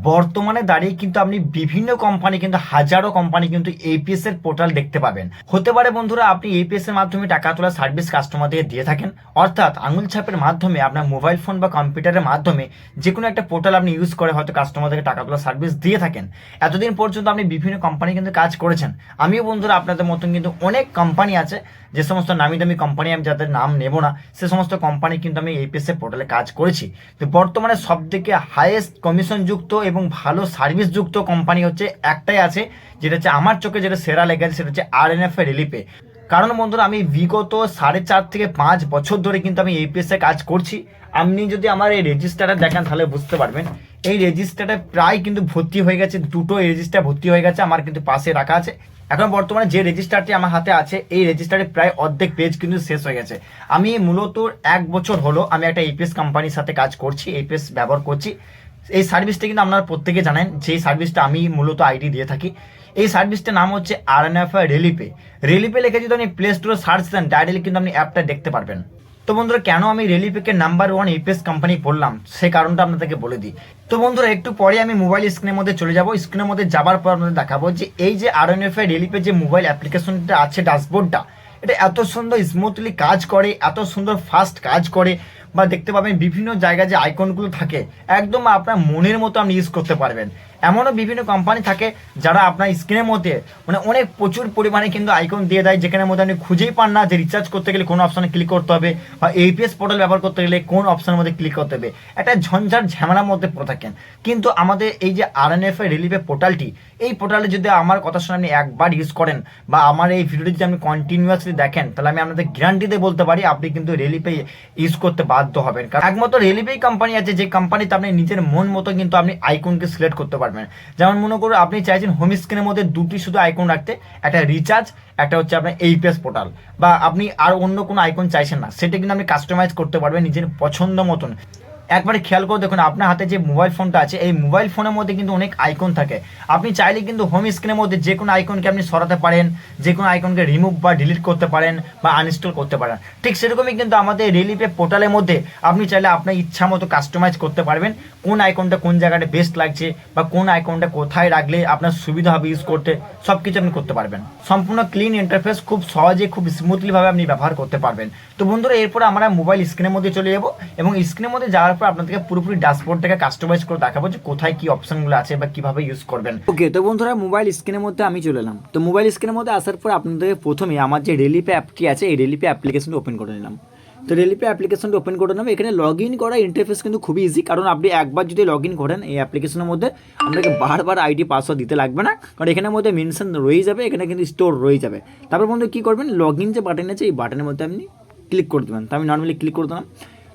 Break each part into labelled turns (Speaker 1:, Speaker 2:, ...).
Speaker 1: বর্তমানে দাঁড়িয়ে কিন্তু আপনি বিভিন্ন কোম্পানি কিন্তু হাজারো কোম্পানি কিন্তু এপিএস এর পোর্টাল দেখতে পাবেন। হতে পারে বন্ধুরা আপনি এপিএস এর মাধ্যমে টাকা তোলার সার্ভিস কাস্টমারদের দিয়ে থাকেন, অর্থাৎ আঙুল ছাপের মাধ্যমে আপনার মোবাইল ফোন বা কম্পিউটারের মাধ্যমে যে কোনো একটা পোর্টাল আপনি ইউজ করে হয়তো কাস্টমারদেরকে টাকা তোলার সার্ভিস দিয়ে থাকেন। এতদিন পর্যন্ত আপনি বিভিন্ন কোম্পানি কিন্তু কাজ করেছেন। আমিও বন্ধুরা আপনাদের মতন কিন্তু অনেক কোম্পানি আছে, যে সমস্ত নামি দামি কোম্পানি আমি যাদের নাম নেব না, সে সমস্ত কোম্পানি কিন্তু আমি এপিএস এর পোর্টালে কাজ করেছি। তো বর্তমানে সব থেকে হাইয়েস্ট কমিশনযুক্ত এবং ভালো সার্ভিসযুক্ত কোম্পানি হচ্ছে একটাই আছে, যেটা হচ্ছে আমার চোখে যেটা সেরা লেগেছে, সেটা হচ্ছে আরএনএফ রিলিপে। কারণ বন্ধুরা আমি বিগত 4.5 থেকে 5 বছর ধরে কিন্তু আমি এপিএস এ কাজ করছি। আপনি যদি আমার এই রেজিস্টারটা দেখেন তাহলে বুঝতে পারবেন, এই রেজিস্টারটা প্রায় কিন্তু ভর্তি হয়ে গেছে, দুটো রেজিস্টার ভর্তি হয়ে গেছে, আমার কিন্তু পাশে রাখা আছে। এখন বর্তমানে যে রেজিস্টারটি আমার হাতে আছে, এই রেজিস্টারে প্রায় অর্ধেক পেজ কিন্তু শেষ হয়ে গেছে। আমি মূলত 1 বছর হলো আমি একটা এপিএস কোম্পানির সাথে কাজ করছি, এপিএস ব্যবহার করছি। এই সার্ভিসটা কিন্তু আপনারা প্রত্যেকে জানেন, যে সার্ভিসটা আমি মূলত আইডি দিয়ে থাকি। এই সার্ভিসটার নাম হচ্ছে আরএনএফ রিলিপে। রিলিপে লিখে যদি আপনি প্লে স্টোরে সার্চ দেন ডাইরেক্টলি কিন্তু আপনি অ্যাপটা দেখতে পারবেন। তো বন্ধুরা কেন আমি রিলিপেকে নাম্বার 1 এপিএস কোম্পানি বললাম সেই কারণটা আপনাদেরকে বলে দিই। তো বন্ধুরা একটু পরে আমি মোবাইল স্ক্রিনের মধ্যে চলে যাব। স্ক্রিনের মধ্যে যাবার পর আপনাদের দেখাবো যে এই যে আরএনএফ রিলিপের যে মোবাইল অ্যাপ্লিকেশনটা আছে, ড্যাশবোর্ডটা, এটা এত সুন্দর স্মুথলি কাজ করে, এত সুন্দর ফাস্ট কাজ করে। বা দেখতে পাবেন বিভিন্ন জায়গায় যে আইকনগুলো থাকে একদম আপনার মনের মতো আপনি ইউজ করতে পারবেন। এমনও বিভিন্ন কোম্পানি থাকে যারা আপনার স্ক্রিনের মধ্যে মানে অনেক প্রচুর পরিমাণে কিন্তু আইকন দিয়ে দেয়, যেখানের মধ্যে আপনি খুঁজেই পান না যে রিচার্জ করতে গেলে কোন অপশনে ক্লিক করতে হবে, বা এপিএস পোর্টাল ব্যবহার করতে গেলে কোন অপশনের মধ্যে ক্লিক করতে হবে। একটা ঝঞ্ঝাট ঝামেলার মধ্যে পড়ে থাকেন। কিন্তু আমাদের এই যে আরএনএফ রিলিফের পোর্টালটি, এই পোর্টালে যদি আমার কথা শুনে আপনি একবার ইউজ করেন বা আমার এই ভিডিওটি যদি আপনি কন্টিনিউয়াসলি দেখেন, তাহলে আমি আপনাদের গ্যারান্টি দিয়ে বলতে পারি আপনি কিন্তু রিলিফে ইউজ করতে বাধ্য হবেন। কারণ একমাত্র রিলিফেই কোম্পানি আছে যে কোম্পানিতে আপনি নিজের মন মতো কিন্তু আপনি আইকনকে সিলেক্ট করতে পারবেন। যেমন মনে করুন আপনি চাইছেন হোম স্ক্রিনের মধ্যে দুটি শুধু আইকন রাখতে, একটা রিচার্জ, একটা হচ্ছে আপনার এইপিএস পোর্টাল, বা আপনি আর অন্য কোনো আইকন চাইছেন না, সেটা কিন্তু আপনি কাস্টমাইজ করতে পারবেন নিজের পছন্দ মতন। একবারে খেয়াল করে দেখুন আপনার হাতে যে মোবাইল ফোনটা আছে, এই মোবাইল ফোনের মধ্যে কিন্তু অনেক আইকন থাকে। আপনি চাইলে কিন্তু হোম স্ক্রিনের মধ্যে যে কোনো আইকনকে আপনি সরাতে পারেন, যে কোনো আইকনকে রিমুভ বা ডিলিট করতে পারেন বা আনইনস্টল করতে পারেন। ঠিক সেরকমই কিন্তু আমাদের রিলিফে পোর্টালের মধ্যে আপনি চাইলে আপনার ইচ্ছা মতো কাস্টমাইজ করতে পারবেন, কোন আইকনটা কোন জায়গাটা বেস্ট লাগছে বা কোন আইকনটা কোথায় রাখলে আপনার সুবিধা হবে ইউজ করতে, সব কিছু আপনি করতে পারবেন। সম্পূর্ণ ক্লিন ইন্টারফেস, খুব সহজে খুব স্মুথলিভাবে আপনি ব্যবহার করতে পারবেন। তো বন্ধুরা এরপরে আমরা মোবাইল স্ক্রিনের মধ্যে চলে যাবো এবং স্ক্রিনের মধ্যে যাওয়ার পর আপনাদেরকে পুরোপুরি ড্যাশবোর্ডটাকে কাস্টমাইজ করে দেখাবো যে কোথায় কি অপশনগুলো আছে বা কিভাবে ইউজ করবেন। ওকে, তো বন্ধুরা মোবাইল স্ক্রিনের মধ্যে আমি চলে এলাম। তো মোবাইল স্ক্রিনের মধ্যে আসার পর আপনাদের প্রথমে আমার যে রিলিফে অ্যাপটি আছে, এই রিলিফে অ্যাপ্লিকেশনটা ওপেন করে নিলাম। তো রিলিফে অ্যাপ্লিকেশনটা ওপেন করে নেবে। এখানে লগ ইন করা ইন্টারফেস কিন্তু খুবই ইজি, কারণ আপনি একবার যদি লগ ইন করেন এই অ্যাপ্লিকেশনের মধ্যে আপনাকে বারবার আইডি পাসওয়ার্ড দিতে লাগবে না, কারণ এখানের মধ্যে মেনশন রয়ে যাবে, এখানে কিন্তু স্টোর রয়ে যাবে। তারপর বন্ধু কী করবেন, লগ ইন যে বাটন আছে এই বাটনের মধ্যে আপনি ক্লিক করে দেবেন। তো আমি নর্মালি ক্লিক করে দিলাম।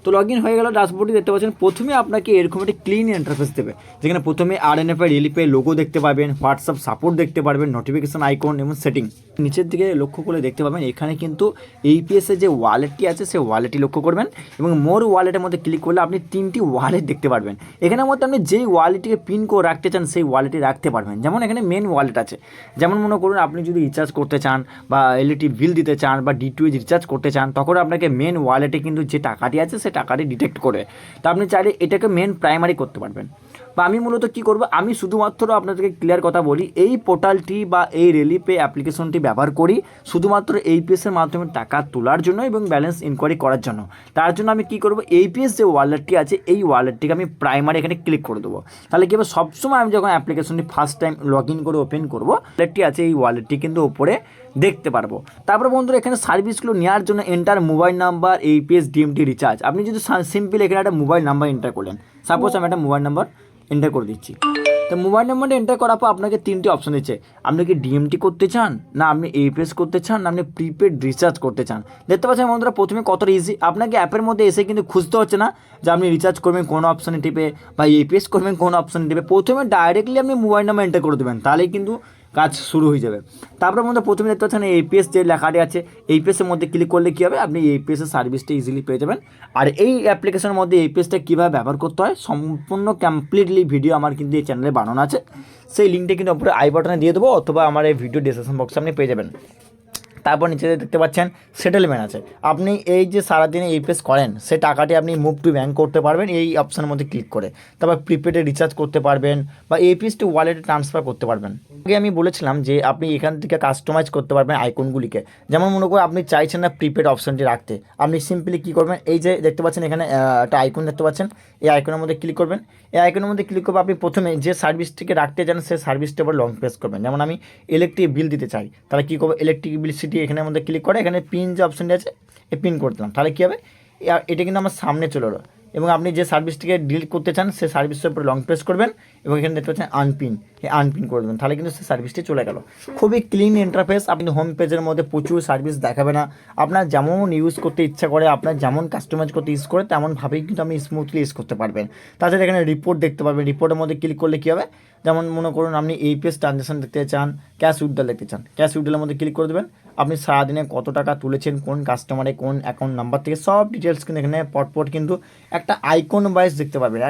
Speaker 1: তো লগ ইন হয়ে গেল। ড্যাশবোর্ডে দেখতে পাচ্ছেন প্রথমে আপনাকে এরকম একটা ক্লিন ইন্টারফেস দেবে, যেখানে প্রথমে আরএনএফ রিলিফে লোগো দেখতে পাবেন, হোয়াটসঅ্যাপ সাপোর্ট দেখতে পারবেন, নোটিফিকেশন আইকন এবং সেটিং। নিচের দিকে লক্ষ্য করে দেখতে পাবেন এখানে কিন্তু এইপিএসের যে ওয়ালেটটি আছে সেই ওয়ালেটটি লক্ষ্য করবেন, এবং মোর ওয়ালেটের মধ্যে ক্লিক করলে আপনি 3টি ওয়ালেট দেখতে পারবেন। এখানের মধ্যে আপনি যেই ওয়ালেটটিকে পিন করে রাখতে চান সেই ওয়ালেটটি রাখতে পারবেন। যেমন এখানে মেন ওয়ালেট আছে, যেমন মনে করুন আপনি যদি রিচার্জ করতে চান বা ইলেকট্রিক বিল দিতে চান বা ডিটিএইচ রিচার্জ করতে চান, তখন আপনাকে মেন ওয়ালেটে কিন্তু যে টাকাটি আছে সেই টাকাটি ডিটেক্ট করে, তা আপনি চাইলে এটাকে মেন প্রাইমারি করতে পারবেন। বা আমি মূলত কী করবো, আমি শুধুমাত্র আপনাদেরকে ক্লিয়ার কথা বলি, এই পোর্টালটি বা এই রিলিফে অ্যাপ্লিকেশনটি ব্যবহার করি শুধুমাত্র এইপিএসের মাধ্যমে টাকা তোলার জন্য এবং ব্যালেন্স ইনকোয়ারি করার জন্য। তার জন্য আমি কী করবো, এইপিএস যে ওয়ালেটটি আছে এই ওয়ালেটটিকে আমি প্রাইমারি এখানে ক্লিক করে দেবো। তাহলে কী হবে, সবসময় আমি যখন অ্যাপ্লিকেশনটি ফার্স্ট টাইম লগ ইন করে ওপেন করবো, ওয়ালেটটি আছে এই ওয়ালেটটি কিন্তু ওপরে দেখতে পারবো। তারপর বন্ধুরা এখানে সার্ভিসগুলো নেওয়ার জন্য enter mobile number, AEPS DMT recharge. আপনি যদি সিম্পল এখানে একটা মোবাইল নাম্বার এন্টার করলেন, সাপোজ আমি একটা মোবাইল নাম্বার এন্টার করে দিচ্ছি। তো মোবাইল নাম্বারটা এন্টার করার পর আপনাকে 3টি অপশন দিচ্ছে, আপনি কি ডিএমটি করতে চান, না আপনি এইপিএস করতে চান, না আপনি প্রিপেড রিচার্জ করতে চান। দেখতে পাচ্ছেন বন্ধুরা প্রথমে কতটা ইজি, আপনাকে অ্যাপের মধ্যে এসে কিন্তু খুঁজতে হচ্ছে না যে আপনি রিচার্জ করবেন কোন অপশানে টিপে বা এইপিএস করবেন কোন অপশানে টিপে। প্রথমে ডাইরেক্টলি আপনি মোবাইল নাম্বার এন্টার করে দেবেন, তাহলেই কিন্তু কাজ শুরু হয়ে যাবে। তারপর মধ্যে প্রথমে দেখতে পাচ্ছেন এইপিএস যে লেখাটি আছে, এইপিএসের মধ্যে ক্লিক করলে কী হবে, আপনি এইপিএসের সার্ভিসটা ইজিলি পেয়ে যাবেন। আর এই অ্যাপ্লিকেশনের মধ্যে এইপিএসটা কীভাবে ব্যবহার করতে হয় সম্পূর্ণ কমপ্লিটলি ভিডিও আমার কিন্তু এই চ্যানেলে বানানো আছে, সেই লিঙ্কটা কিন্তু উপরে আই বাটনে দিয়ে দেবো, অথবা আমার এই ভিডিও ডিসক্রিপশন বক্সে আপনি পেয়ে যাবেন। তারপর নিচে দেখতে পাচ্ছেন সেটেলমেন্ট আছে। আপনি এই যে সারাদিনে ইপিএস করেন সেই টাকাটি আপনি মুভ টু ব্যাঙ্ক করতে পারবেন এই অপশানের মধ্যে ক্লিক করে। তারপর প্রিপেডে রিচার্জ করতে পারবেন বা এপিএস টু ওয়ালেটে ট্রান্সফার করতে পারবেন। আগে আমি বলেছিলাম যে আপনি এখান থেকে কাস্টমাইজ করতে পারবেন আইকনগুলিকে। যেমন মনে করুন আপনি চাইছেন না প্রিপেড অপশানটি রাখতে, আপনি সিম্পলি কী করবেন, এই যে দেখতে পাচ্ছেন এখানে একটা আইকন দেখতে পাচ্ছেন, এই আইকনের মধ্যে ক্লিক করবেন। এই আইকনের মধ্যে ক্লিক করবে আপনি প্রথমে যে সার্ভিসটিকে রাখতে চান সেই সার্ভিসটার উপর লং প্রেস করবেন। যেমন আমি ইলেকট্রিক বিল দিতে চাই, তাহলে কী করবো, ইলেকট্রিক বিল সিটি এখানের মধ্যে ক্লিক করে এখানে পিন যে অপশানটি আছে এই পিন করে দিলাম। তাহলে কী হবে, এটা কিন্তু আমার সামনে চলে এলো। এবং আপনি যে সার্ভিসটিকে ডিলিট করতে চান সেই সার্ভিসের উপরে লং প্রেস করবেন এবং এখানে দেখতে পাচ্ছেন আনপিন, এই আনপিন করে দেবেন, তাহলে কিন্তু সেই সার্ভিসটি চলে গেল। খুবই ক্লিন ইন্টারফেস। আপনি হোম পেজের মধ্যে প্রচুর সার্ভিস দেখাবে না, আপনার যেমন ইউজ করতে ইচ্ছা করে, আপনার যেমন কাস্টমাইজ করতে ইউজ করে তেমনভাবেই কিন্তু আপনি স্মুথলি ইউজ করতে পারবেন। তাছাড়া এখানে রিপোর্ট দেখতে পারবেন, রিপোর্টের মধ্যে ক্লিক করলে কী হবে, যেমন মনে করুন আপনি ইপিএস ট্রানজ্যাকশন দেখতে চান, ক্যাশ উইথড্রল দেখতে চান, ক্যাশ উইথড্রলের মধ্যে ক্লিক করে দেবেন। আপনি সারাদিনে কত টাকা তুলেছেন, কোন কাস্টমারে কোন অ্যাকাউন্ট নাম্বার থেকে সব ডিটেলস কিন্তু এখানে পটপট কিন্তু একটা আইকন ওয়াইজ দেখতে পারবেন,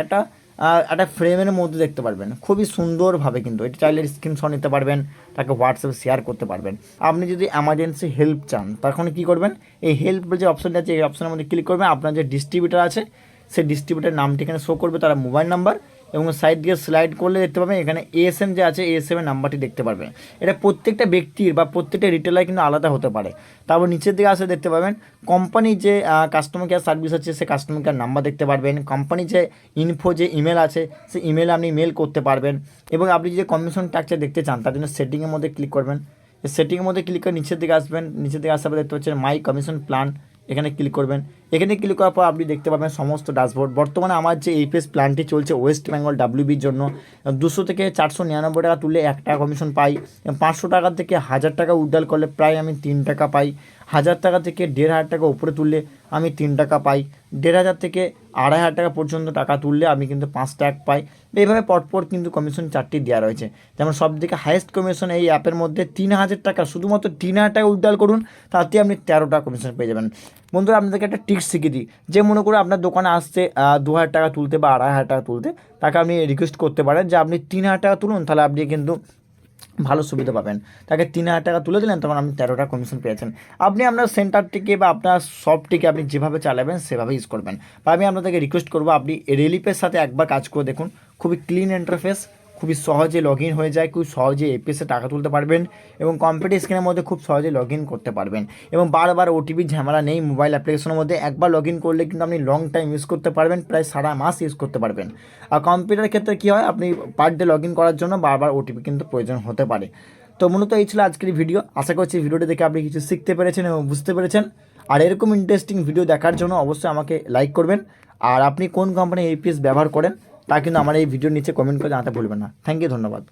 Speaker 1: একটা ফ্রেমের মধ্যে দেখতে পারবেন খুবই সুন্দরভাবে। কিন্তু এটা চাইলে স্ক্রিনশট নিতে পারবেন, তাকে হোয়াটসঅ্যাপে শেয়ার করতে পারবেন। আপনি যদি এমার্জেন্সি হেল্প চান তখন কী করবেন, এই হেল্প যে অপশানটা আছে এই অপশানের মধ্যে ক্লিক করবেন। আপনার যে ডিস্ট্রিবিউটার আছে সেই ডিস্ট্রিবিউটার নামটি এখানে শো করবে, তার মোবাইল নাম্বার, এবং সাইড দিয়ে স্লাইড করলে দেখতে পাবেন এখানে এএসএম যে আছে এএসএমের নাম্বারটি দেখতে পারবেন। এটা প্রত্যেকটা ব্যক্তির বা প্রত্যেকটা রিটেলার কিন্তু আলাদা হতে পারে। তারপর নিচের দিকে আসলে দেখতে পাবেন কোম্পানির যে কাস্টমার কেয়ার সার্ভিস আছে সেই কাস্টমার কেয়ার নাম্বার দেখতে পারবেন। কোম্পানির যে ইনফো যে ইমেল আছে সেই ইমেলে আপনি মেল করতে পারবেন। এবং আপনি যদি কমিশন স্ট্রাকচার দেখতে চান তার জন্য সেটিংয়ের মধ্যে ক্লিক করবেন। সেটিংয়ের মধ্যে ক্লিক করে নিচের দিকে আসবেন, নিচের দিকে আসার পর দেখতে পাচ্ছেন মাই কমিশন প্ল্যান, এখানে ক্লিক করবেন। এখানে ক্লিক করার পর আপনি দেখতে পাবেন সমস্ত ড্যাশবোর্ড। বর্তমানে আমার যে এপিএস প্ল্যানটি চলছে ওয়েস্ট বেঙ্গল ডাব্লিউবির জন্য 200 থেকে 499 টাকা তুললে 1 টাকা কমিশন পাই, 500 টাকা থেকে 1000 টাকা উইথড্রল করলে প্রায় আমি 3 টাকা পাই, 1000 টাকা থেকে 1500 টাকা উপরে তুললে আমি 3 টাকা পাই, 1500 থেকে 2500 টাকা পর্যন্ত টাকা তুললে আমি কিন্তু 5 টাকা পাই। এইভাবে পরপর কিন্তু কমিশন 4টি দেওয়া রয়েছে। যেমন সব থেকে হাইয়েস্ট কমিশন এই অ্যাপের মধ্যে 3000 টাকা, শুধুমাত্র 3000 টাকা উইথড্রল করুন, তাতে আপনি 13 টাকা কমিশন পেয়ে যাবেন। বন্ধুরা আপনাদেরকে একটা টিপস শিখিয়ে দিই, যে মনে করে আপনার দোকানে আসছে 2000 টাকা তুলতে বা 2500 টাকা তুলতে, তাকে আপনি রিকোয়েস্ট করতে পারেন যে আপনি 3000 টাকা তুলুন, তাহলে আপনি কিন্তু ভালো সুবিধা পাবেন। তাকে 3000 টাকা তুলে দিলেন, তখন আপনি 13 টাকা কমিশন পেয়েছেন। আপনি আপনার সেন্টারটিকে বা আপনার শপটিকে আপনি যেভাবে চালাবেন সেভাবে ইউজ করবেন। বা আমি আপনাদেরকে রিকোয়েস্ট করবো আপনি রিলিফের সাথে একবার কাজ করে দেখুন, খুবই ক্লিন ইন্টারফেস, খুবই সহজে লগ ইন হয়ে যায়, খুব সহজে এপিএসে টাকা তুলতে পারবেন এবং কম্পিউটার স্ক্রিনের মধ্যে খুব সহজে লগ ইন করতে পারবেন এবং বারবার ওটিপি ঝামেলা নেই। মোবাইল অ্যাপ্লিকেশনের মধ্যে একবার লগ ইন করলে কিন্তু আপনি লং টাইম ইউজ করতে পারবেন, প্রায় সারা মাস ইউজ করতে পারবেন। আর কম্পিউটারের ক্ষেত্রে কী হয়, আপনি পার ডে লগ ইন করার জন্য বারবার ওটিপি কিন্তু প্রয়োজন হতে পারে। তো মূলত এই ছিল আজকের ভিডিও। আশা করছি ভিডিওটি দেখে আপনি কিছু শিখতে পেরেছেন এবং বুঝতে পেরেছেন। আর এরকম ইন্টারেস্টিং ভিডিও দেখার জন্য অবশ্যই আমাকে লাইক করবেন। আর আপনি কোন কোম্পানির এপিএস ব্যবহার করেন তা কিন্তু আমার এই ভিডিওর নিচে কমেন্ট করে জানাতে ভুলবেন না। থ্যাংক ইউ, ধন্যবাদ।